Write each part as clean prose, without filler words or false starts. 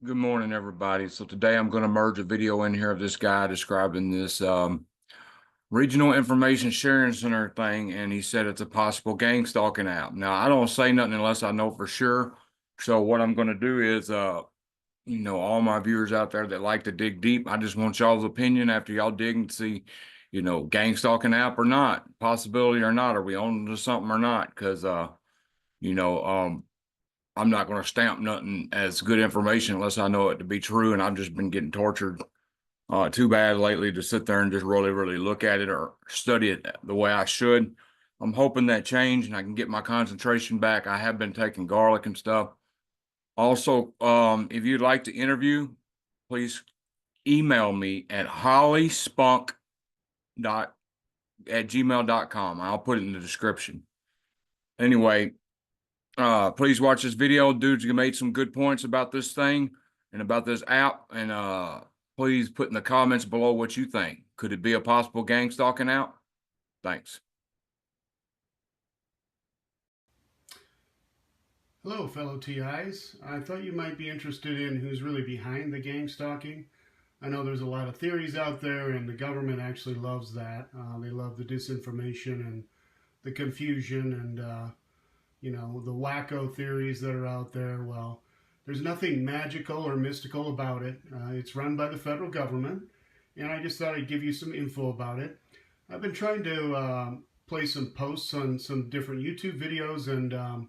Good morning, everybody. So today I'm going to merge a video in here of this guy describing this regional information sharing center thing, and he said it's a possible gang stalking app. Now, I don't say nothing unless I know for sure. So what I'm going to do is, all my viewers out there that like to dig deep, I just want y'all's opinion after y'all dig and see, gang stalking app or not, possibility or not, are we on to something or not? Because, you know, um, I'm not going to stamp nothing as good information unless I know it to be true. And I've just been getting tortured too bad lately to sit there and just really, really look at it or study it the way I should. I'm hoping that change and I can get my concentration back. I have been taking garlic and stuff. Also, if you'd like to interview, please email me at hollyspunk.at gmail.com. I'll put it in the description. Anyway, please watch this video. Dudes made some good points about this thing and about this app. And please put in the comments below what you think. Could it be a possible gang stalking app? Thanks. Hello, fellow TIs. I thought you might be interested in who's really behind the gang stalking. I know there's a lot of theories out there, and the government actually loves that. They love the disinformation and the confusion and, the wacko theories that are out there. Well, there's nothing magical or mystical about it. It's run by the federal government, and I just thought I'd give you some info about it. I've been trying to play some posts on some different YouTube videos, and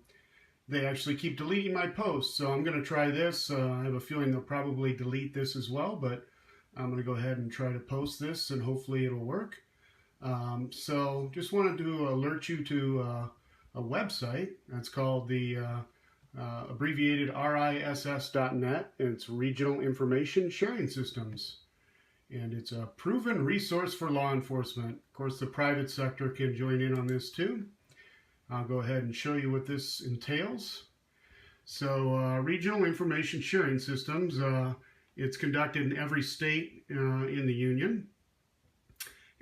they actually keep deleting my posts. So I'm going to try this. I have a feeling they'll probably delete this as well, but I'm going to go ahead and try to post this and hopefully it'll work. So just wanted to alert you to a website that's called the abbreviated RISS.net. It's Regional Information Sharing Systems. And it's a proven resource for law enforcement. Of course, the private sector can join in on this too. I'll go ahead and show you what this entails. So regional information sharing systems, it's conducted in every state in the union.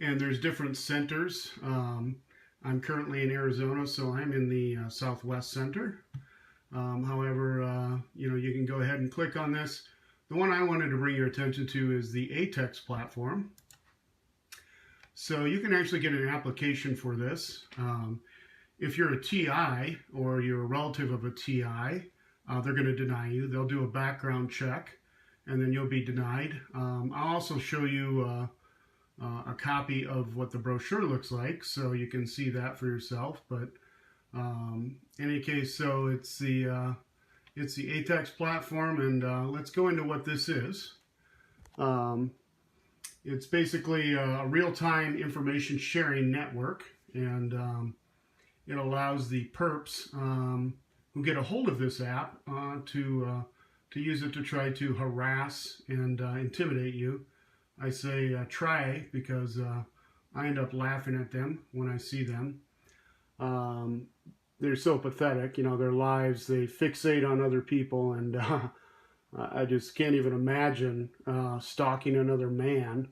And there's different centers. I'm currently in Arizona, so I'm in the Southwest Center. However, you can go ahead and click on this. The one I wanted to bring your attention to is the ATEX platform. So you can actually get an application for this. If you're a TI or you're a relative of a TI, they're going to deny you. They'll do a background check and then you'll be denied. I'll also show you a copy of what the brochure looks like so you can see that for yourself. But in any case, so it's the ATEX platform, and let's go into what this is. It's basically a real-time information sharing network, and it allows the perps who get a hold of this app to use it to try to harass and intimidate you. I say try because I end up laughing at them when I see them. They're so pathetic, their lives, they fixate on other people, and I just can't even imagine stalking another man,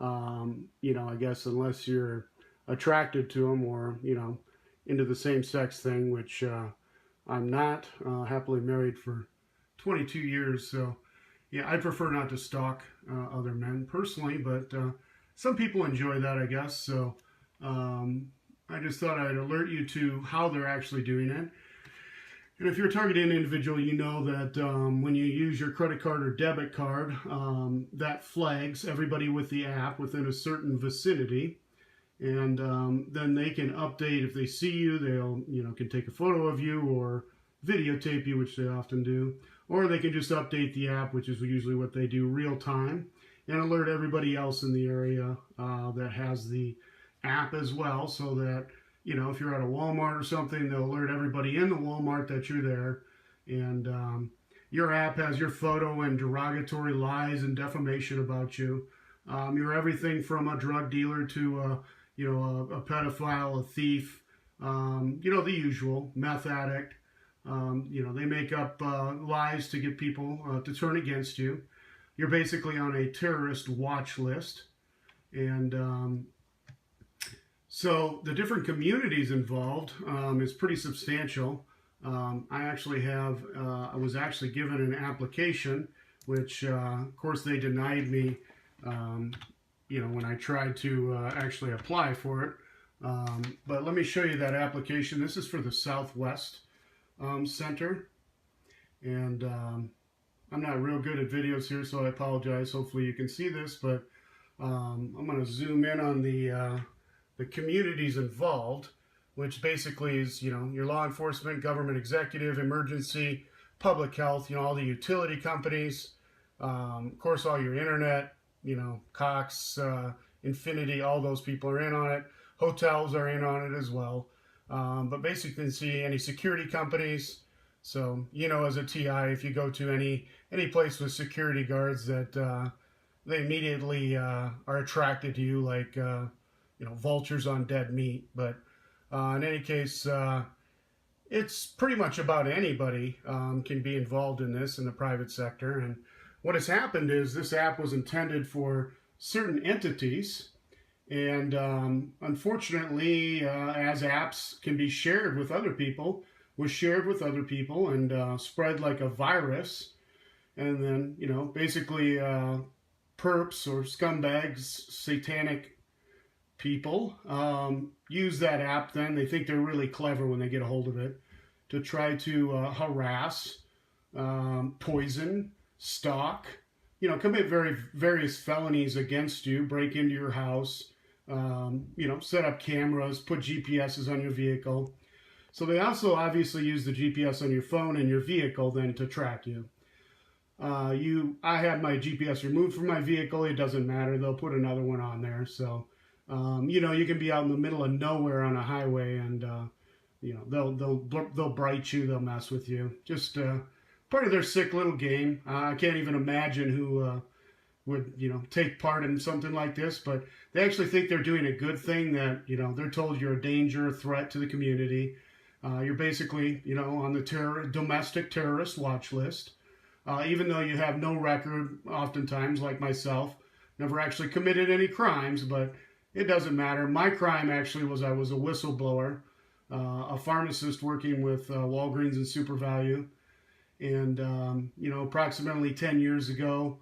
I guess unless you're attracted to them or, into the same-sex thing, which I'm not. Happily married for 22 years, so yeah, I prefer not to stalk other men personally, but some people enjoy that, I guess. So I just thought I'd alert you to how they're actually doing it. And if you're targeting an individual, you know that when you use your credit card or debit card, that flags everybody with the app within a certain vicinity. And then they can update if they see you. They'll, can take a photo of you or videotape you, which they often do. Or they can just update the app, which is usually what they do real time, and alert everybody else in the area that has the app as well, so that, if you're at a Walmart or something, they'll alert everybody in the Walmart that you're there. And your app has your photo and derogatory lies and defamation about you. You're everything from a drug dealer to a pedophile, a thief, the usual, meth addict. They make up lies to get people to turn against you. You're basically on a terrorist watch list. And so the different communities involved is pretty substantial. I was actually given an application which of course they denied me, um, when I tried to actually apply for it. But let me show you that application. This is for the Southwest Center, and I'm not real good at videos here, so I apologize. Hopefully you can see this, but I'm going to zoom in on the communities involved, which basically is, your law enforcement, government executive, emergency, public health, all the utility companies, of course, all your internet, Cox, Infinity, all those people are in on it. Hotels are in on it as well. But basically you can see any security companies. So, as a TI, if you go to any place with security guards, that they immediately are attracted to you, like, vultures on dead meat. But in any case, it's pretty much about anybody can be involved in this in the private sector. And what has happened is this app was intended for certain entities. And unfortunately, as apps can be shared with other people, was shared with other people and spread like a virus. And then, basically perps or scumbags, satanic people use that app then. They think they're really clever when they get a hold of it to try to harass, poison, stalk, commit various felonies against you, break into your house, set up cameras, put GPSs on your vehicle. So they also obviously use the GPS on your phone and your vehicle then to track you. I had my GPS removed from my vehicle. It doesn't matter. They'll put another one on there. So, you can be out in the middle of nowhere on a highway and, they'll bright you. They'll mess with you. Just part of their sick little game. I can't even imagine who would, take part in something like this, but they actually think they're doing a good thing, that, they're told you're a danger, a threat to the community. You're basically, on the domestic terrorist watch list. Even though you have no record, oftentimes, like myself, never actually committed any crimes, but it doesn't matter. My crime actually was I was a whistleblower, a pharmacist working with Walgreens and SuperValue. And, approximately 10 years ago,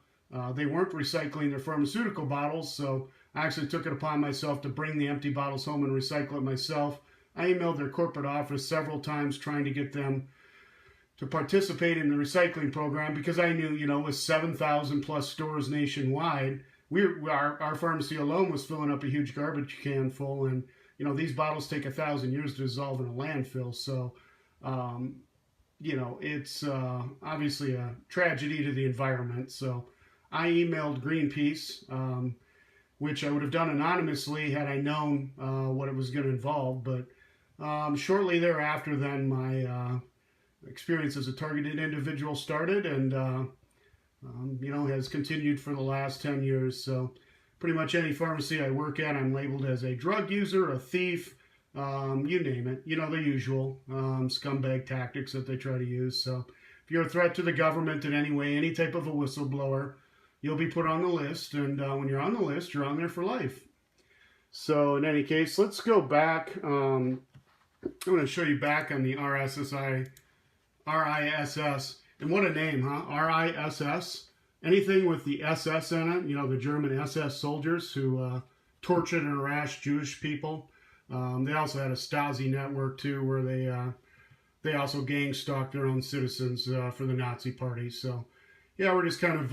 they weren't recycling their pharmaceutical bottles, so I actually took it upon myself to bring the empty bottles home and recycle it myself. I emailed their corporate office several times trying to get them to participate in the recycling program, because I knew, with 7,000 plus stores nationwide, our pharmacy alone was filling up a huge garbage can full, and these bottles take 1,000 years to dissolve in a landfill. So, it's obviously a tragedy to the environment. So I emailed Greenpeace, which I would have done anonymously had I known what it was going to involve. But shortly thereafter, then my experience as a targeted individual started, and has continued for the last 10 years. So pretty much any pharmacy I work at, I'm labeled as a drug user, a thief, you name it. The usual scumbag tactics that they try to use. So if you're a threat to the government in any way, any type of a whistleblower, you'll be put on the list. And when you're on the list, you're on there for life. So in any case, let's go back. I'm going to show you back on the RISS. And what a name, huh? RISS. Anything with the SS in it, the German SS soldiers who tortured and harassed Jewish people. They also had a Stasi network, too, where they also gang stalked their own citizens for the Nazi party. So, yeah, we're just kind of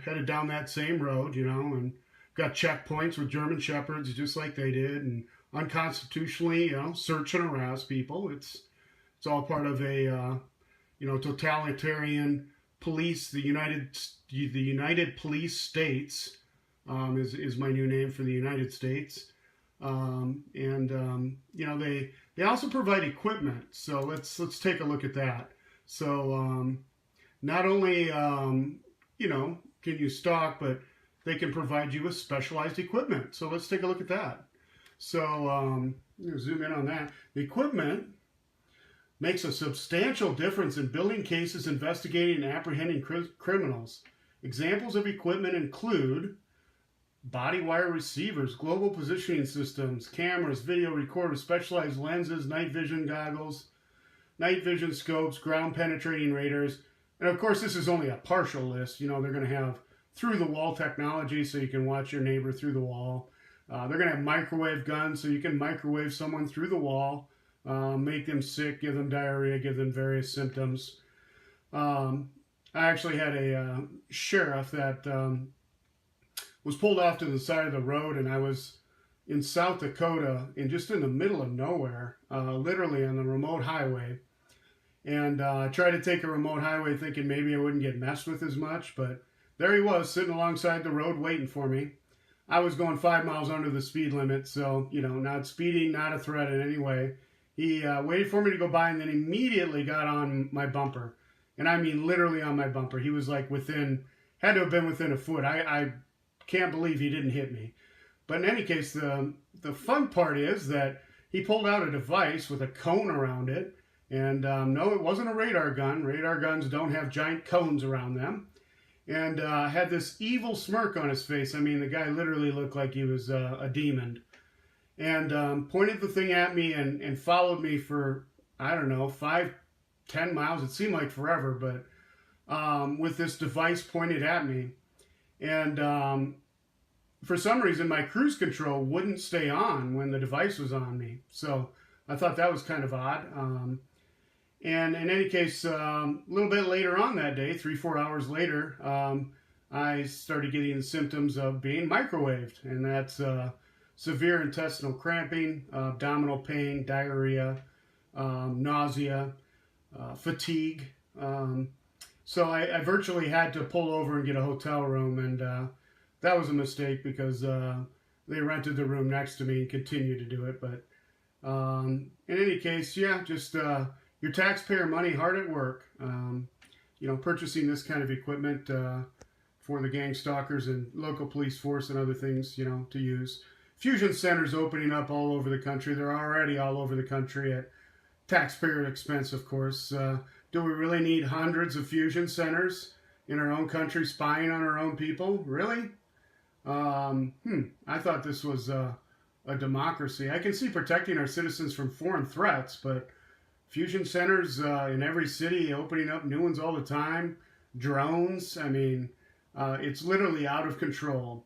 headed down that same road, and got checkpoints with German shepherds, just like they did, and unconstitutionally, search and harass people. It's all part of a totalitarian police. The United Police States is my new name for the United States. They also provide equipment. So let's take a look at that. So not only can you stalk, but they can provide you with specialized equipment. So let's take a look at that. So zoom in on that. The equipment makes a substantial difference in building cases, investigating, and apprehending criminals. Examples of equipment include body wire receivers, global positioning systems, cameras, video recorders, specialized lenses, night vision goggles, night vision scopes, ground penetrating radars, And of course, this is only a partial list. You know, they're going to have through the wall technology so you can watch your neighbor through the wall. They're going to have microwave guns so you can microwave someone through the wall, make them sick, give them diarrhea, give them various symptoms. I actually had a sheriff that was pulled off to the side of the road, and I was in South Dakota, and just in the middle of nowhere, literally on the remote highway. And I tried to take a remote highway thinking maybe I wouldn't get messed with as much, but there he was sitting alongside the road waiting for me. I was going 5 miles under the speed limit, so, you know, not speeding, not a threat in any way. He waited for me to go by and then immediately got on my bumper. And I mean literally on my bumper. He was like had to have been within a foot. I can't believe he didn't hit me. But in any case, the fun part is that he pulled out a device with a cone around it. And no, it wasn't a radar gun. Radar guns don't have giant cones around them. And had this evil smirk on his face. I mean, the guy literally looked like he was a demon. And pointed the thing at me and followed me for, I don't know, 5-10 miles. It seemed like forever, but with this device pointed at me. And for some reason, my cruise control wouldn't stay on when the device was on me. So I thought that was kind of odd. And in any case, a little bit later on that day, 3-4 hours later, I started getting the symptoms of being microwaved. And that's severe intestinal cramping, abdominal pain, diarrhea, nausea, fatigue. So I virtually had to pull over and get a hotel room. And that was a mistake because they rented the room next to me and continued to do it. But in any case, yeah, just your taxpayer money hard at work. You know, purchasing this kind of equipment for the gang stalkers and local police force and other things, you know, to use. Fusion centers opening up all over the country. They're already all over the country at taxpayer expense, of course. Do we really need hundreds of fusion centers in our own country spying on our own people? Really? I thought this was a democracy. I can see protecting our citizens from foreign threats, but fusion centers in every city, opening up new ones all the time, drones, I mean, it's literally out of control.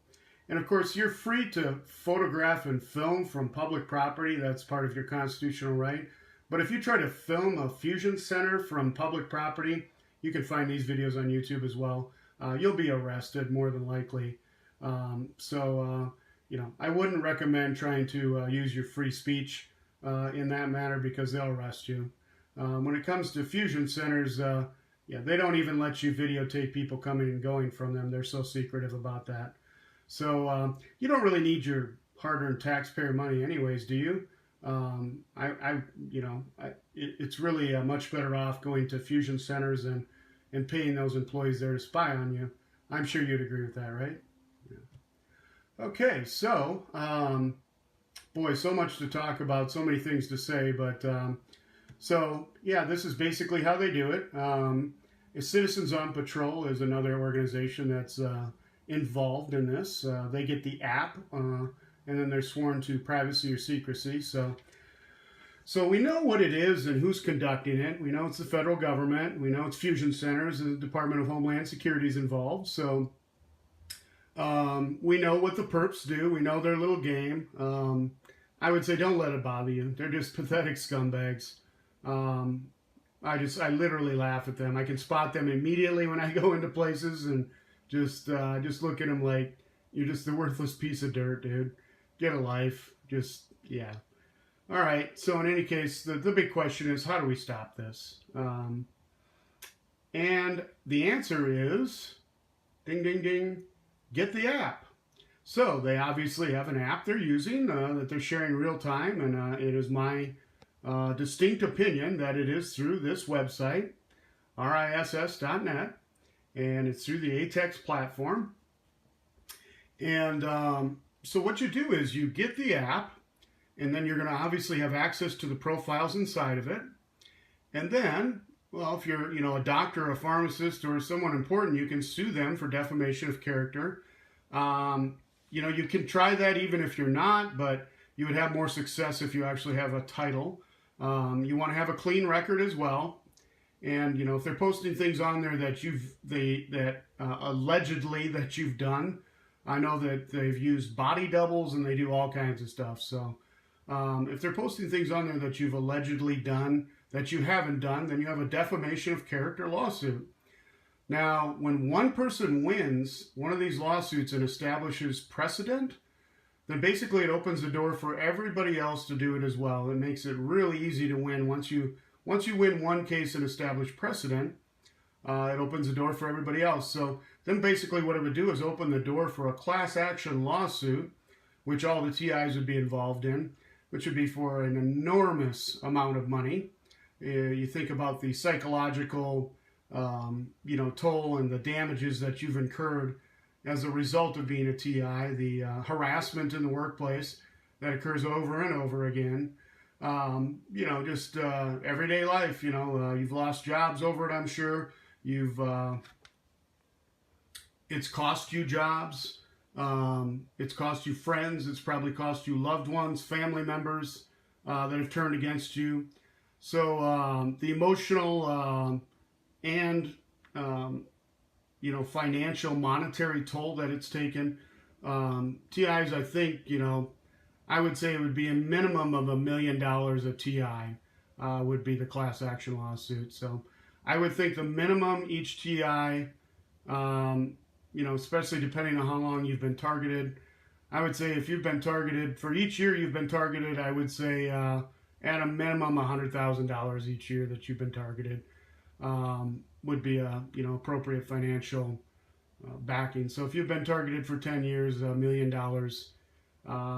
And of course, you're free to photograph and film from public property. That's part of your constitutional right. But if you try to film a fusion center from public property, you can find these videos on YouTube as well. You'll be arrested more than likely. You know, I wouldn't recommend trying to use your free speech in that manner because they'll arrest you. When it comes to fusion centers, yeah, they don't even let you videotape people coming and going from them. They're so secretive about that. So you don't really need your hard-earned taxpayer money anyways, do you? It's really much better off going to fusion centers and paying those employees there to spy on you. I'm sure you'd agree with that, right? Yeah. Okay, so, boy, so much to talk about, so many things to say, but, so, yeah, this is basically how they do it. Citizens on Patrol is another organization that's involved in this. They get the app, and then they're sworn to privacy or secrecy. So we know what it is and who's conducting it. We know it's the federal government. We know it's fusion centers, and the Department of Homeland Security is involved. So we know what the perps do. We know their little game. I would say don't let it bother you. They're just pathetic scumbags. I literally laugh at them. I can spot them immediately when I go into places and just look at them like, you're just a worthless piece of dirt, dude. Get a life. Just, yeah. All right. So in any case, the big question is, how do we stop this? And the answer is, ding, ding, ding, get the app. So they obviously have an app they're using that they're sharing real time. And it is my distinct opinion that it is through this website, riss.net. And it's through the ATEX platform. And so what you do is you get the app, and then you're going to obviously have access to the profiles inside of it. And then, well, if you're, a doctor, a pharmacist, or someone important, you can sue them for defamation of character. You can try that even if you're not, but you would have more success if you actually have a title. You want to have a clean record as well. And if they're posting things on there that allegedly that you've done, I know that they've used body doubles and they do all kinds of stuff. So if they're posting things on there that you've allegedly done that you haven't done, then you have a defamation of character lawsuit. Now, when one person wins one of these lawsuits and establishes precedent, then basically it opens the door for everybody else to do it as well. It makes it really easy to win. Once you win one case and establish precedent, it opens the door for everybody else. So then basically what it would do is open the door for a class action lawsuit, which all the TIs would be involved in, which would be for an enormous amount of money. You think about the psychological toll and the damages that you've incurred as a result of being a TI, the harassment in the workplace that occurs over and over again. Just everyday life, you've lost jobs over it, I'm sure. It's cost you jobs. It's cost you friends. It's probably cost you loved ones, family members that have turned against you. So the emotional and financial, monetary toll that it's taken. TIs, I think, I would say it would be a minimum of $1 million a TI would be the class action lawsuit. So I would think the minimum each TI, especially depending on how long you've been targeted, I would say if you've been targeted for each year you've been targeted, I would say at a minimum $100,000 each year that you've been targeted would be a appropriate financial backing. So if you've been targeted for 10 years, $1 million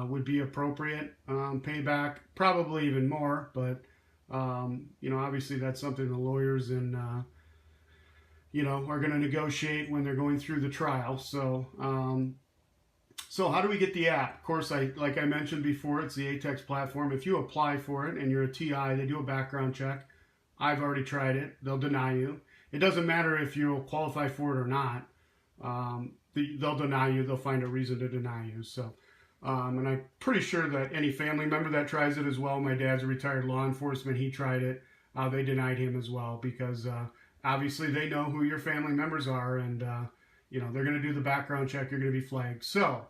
would be appropriate. Payback probably even more, but obviously that's something the lawyers and are going to negotiate when they're going through the trial. So how do we get the app? Of course, like I mentioned before, it's the ATEX platform. If you apply for it and you're a TI, they do a background check. I've already tried it. They'll deny you. It doesn't matter if you'll qualify for it or not. They'll deny you. They'll find a reason to deny you. So, and I'm pretty sure that any family member that tries it as well. My dad's a retired law enforcement. He tried it. They denied him as well because obviously they know who your family members are, and they're going to do the background check. You're going to be flagged. So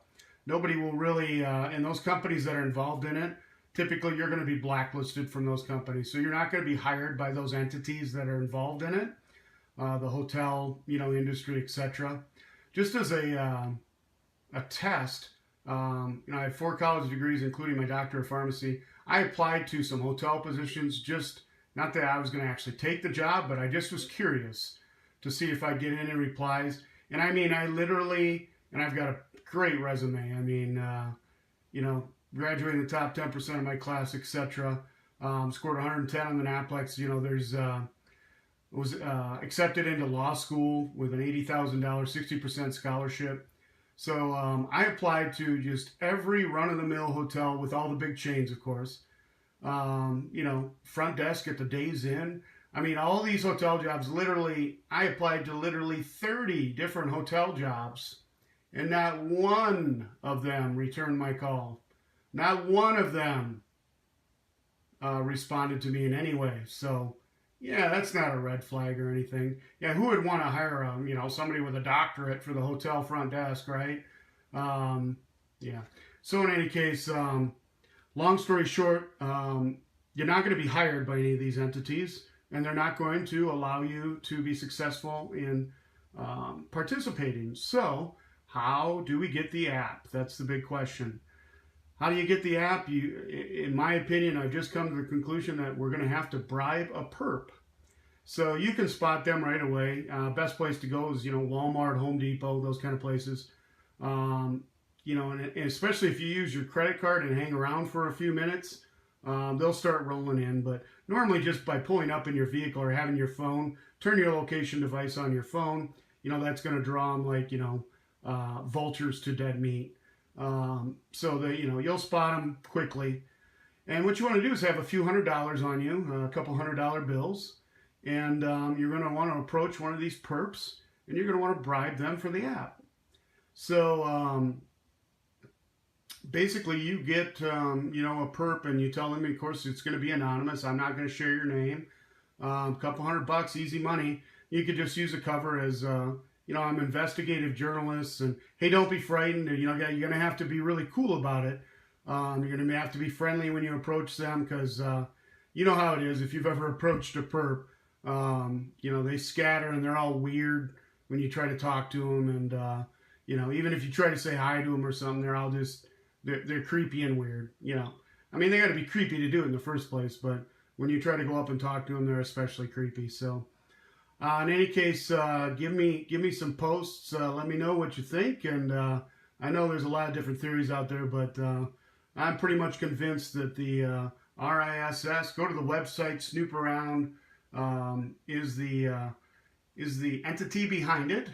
nobody will really, and those companies that are involved in it, typically you're going to be blacklisted from those companies. So you're not going to be hired by those entities that are involved in it, the hotel, industry, etc. Just as a test, I have 4 college degrees, including my doctor of pharmacy. I applied to some hotel positions, just not that I was going to actually take the job, but I just was curious to see if I'd get any replies. And I mean, I literally, and I've got a great resume. I mean, graduated in the top 10% of my class, etc. Scored 110 on the NAPLEX. Was accepted into law school with an $80,000, 60% scholarship. So I applied to just every run-of-the-mill hotel with all the big chains, of course. Front desk at the Days Inn. I mean, all these hotel jobs, literally, I applied to literally 30 different hotel jobs, and not one of them returned my call. Not one of them responded to me in any way. So, yeah, that's not a red flag or anything. Yeah, who would want to hire somebody with a doctorate for the hotel front desk, right? Yeah. So in any case, long story short, you're not going to be hired by any of these entities, and they're not going to allow you to be successful in participating. So how do we get the app? That's the big question. How do you get the app? In my opinion, I've just come to the conclusion that we're going to have to bribe a perp. So you can spot them right away. Best place to go is, Walmart, Home Depot, those kind of places. And especially if you use your credit card and hang around for a few minutes, they'll start rolling in. But normally just by pulling up in your vehicle or having your phone, turn your location device on your phone, that's going to draw them like, vultures to dead meat. So that, you'll spot them quickly. And what you want to do is have a few $100s on you, a couple $100 bills. And you're going to want to approach one of these perps, and you're going to want to bribe them for the app. So basically you get, a perp, and you tell them, of course, it's going to be anonymous. I'm not going to share your name. A couple $100, easy money. You could just use a cover as, I'm an investigative journalist, and hey, don't be frightened. And, you're going to have to be really cool about it. You're going to have to be friendly when you approach them because you know how it is. If you've ever approached a perp, they scatter and they're all weird when you try to talk to them. And, even if you try to say hi to them or something, they're all just, they're creepy and weird, I mean, they got to be creepy to do it in the first place, but when you try to go up and talk to them, they're especially creepy. So, in any case, give me some posts. Let me know what you think. And I know there's a lot of different theories out there, but I'm pretty much convinced that the RISS, go to the website, snoop around, is the entity behind it.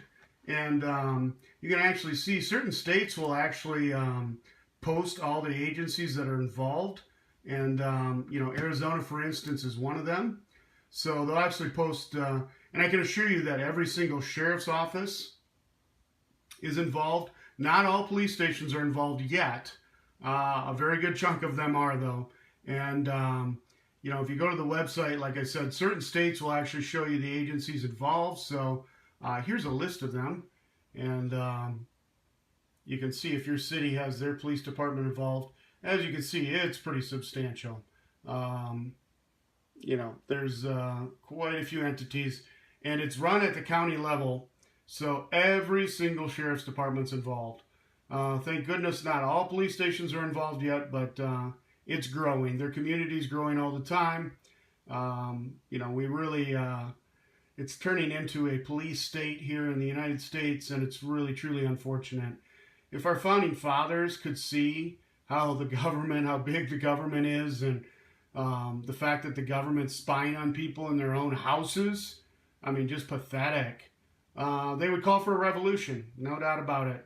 And you can actually see certain states will actually post all the agencies that are involved. And, Arizona, for instance, is one of them. So they'll actually post, and I can assure you that every single sheriff's office is involved. Not all police stations are involved yet. A very good chunk of them are, though. And, if you go to the website, like I said, certain states will actually show you the agencies involved. So here's a list of them. And you can see if your city has their police department involved. As you can see, it's pretty substantial. There's quite a few entities, and it's run at the county level. So every single sheriff's department's involved. Thank goodness not all police stations are involved yet, but it's growing. Their community's growing all the time. We really, it's turning into a police state here in the United States, and it's really, truly unfortunate. If our founding fathers could see how big the government is, and the fact that the government's spying on people in their own houses, I mean, just pathetic. They would call for a revolution, no doubt about it.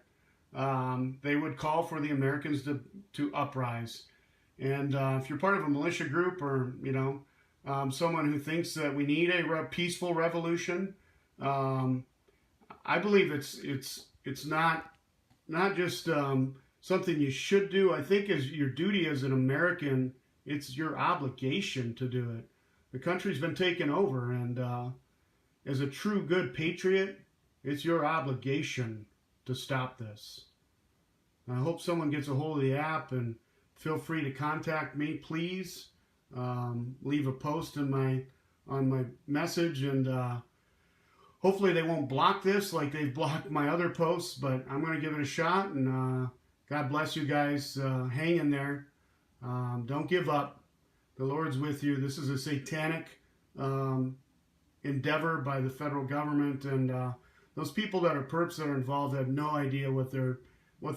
They would call for the Americans to uprise. And if you're part of a militia group or, someone who thinks that we need a peaceful revolution, I believe it's not just something you should do. I think as your duty as an American, it's your obligation to do it. The country's been taken over, and as a true good patriot, it's your obligation to stop this. I hope someone gets a hold of the app, and feel free to contact me, please. Leave a post on my message, and hopefully they won't block this like they've blocked my other posts, but I'm going to give it a shot, and God bless you guys. Hang in there. Don't give up. The Lord's with you. This is a satanic endeavor by the federal government, and those people that are perps that are involved have no idea what they're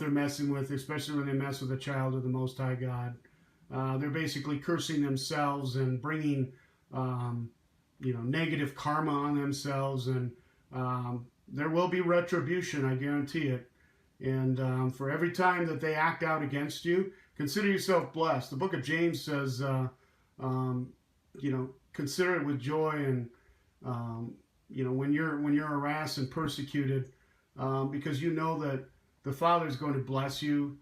messing with, especially when they mess with a child of the Most High God. They're basically cursing themselves and bringing negative karma on themselves, and there will be retribution, I guarantee it. And for every time that they act out against you, consider yourself blessed. The book of James says, consider it with joy, and when you're harassed and persecuted, because you know that the Father is going to bless you.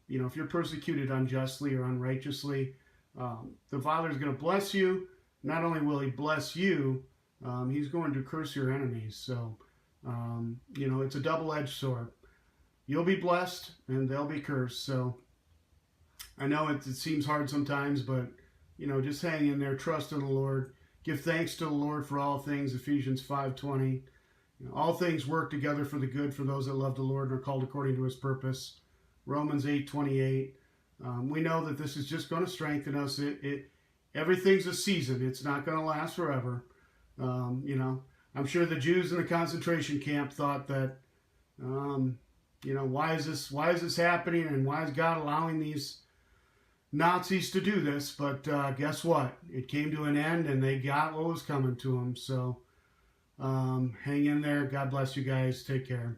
If you're persecuted unjustly or unrighteously, the Father is going to bless you. Not only will He bless you, He's going to curse your enemies. So, it's a double-edged sword. You'll be blessed, and they'll be cursed. So, I know it seems hard sometimes, but, just hang in there, trust in the Lord. Give thanks to the Lord for all things, Ephesians 5:20. All things work together for the good for those that love the Lord and are called according to His purpose. Romans 8:28. We know that this is just going to strengthen us. Everything's a season. It's not going to last forever. I'm sure the Jews in the concentration camp thought that, why is this happening, and why is God allowing these Nazis to do this? But guess what? It came to an end, and they got what was coming to them. So hang in there. God bless you guys. Take care.